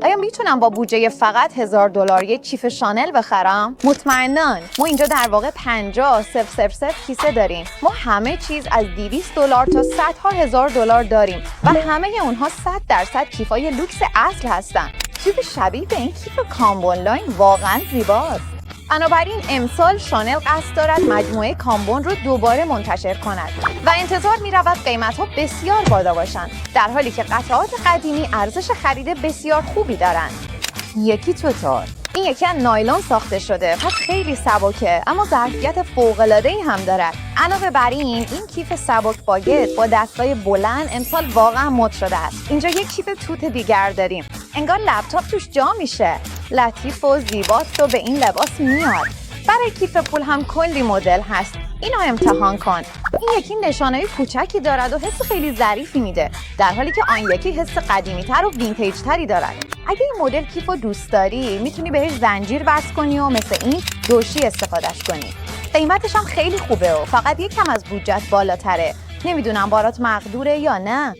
آیا میتونم با بودجه فقط $1000 یک کیف شانل بخرم؟ مطمئناً. ما اینجا در واقع 50,000 کیسه داریم. ما همه چیز از $200 تا صدها هزار دلار داریم و همه اونها 100% کیفای لوکس اصل هستن. کیف شبیه به این کیف کامبون لاین واقعاً زیباست. بنابراین امسال شانل قصد دارد مجموعه کامبون رو دوباره منتشر کند و انتظار می رود قیمت ها بسیار بالا باشند، در حالی که قطعات قدیمی ارزش خرید بسیار خوبی دارند. یکی توتال. این یکی از نایلون ساخته شده، پس خیلی سبکه اما ظرفیت فوق‌العاده‌ای هم دارد. علاوه بر این کیف سبک باگت با دستای بلند امسال واقعا مد شده است. اینجا یک کیف توت دیگر داریم. انگار لپتاپ توش جا میشه. لطیف و زیباست و به این لباس میاد. برای کیف پول هم کلی مدل هست. اینو امتحان کن. این یکی نشانه کوچکی دارد و حس خیلی ظریفی میده، در حالی که آن یکی حس قدیمی تر و وینتیج تری دارد. اگه این مدل کیفو دوست داری میتونی بهش زنجیر وصل کنی و مثل این دوشی استفادهش کنی. قیمتش هم خیلی خوبه و فقط یکم از بودجت بالاتره. نمیدونم برات مقدوره یا نه.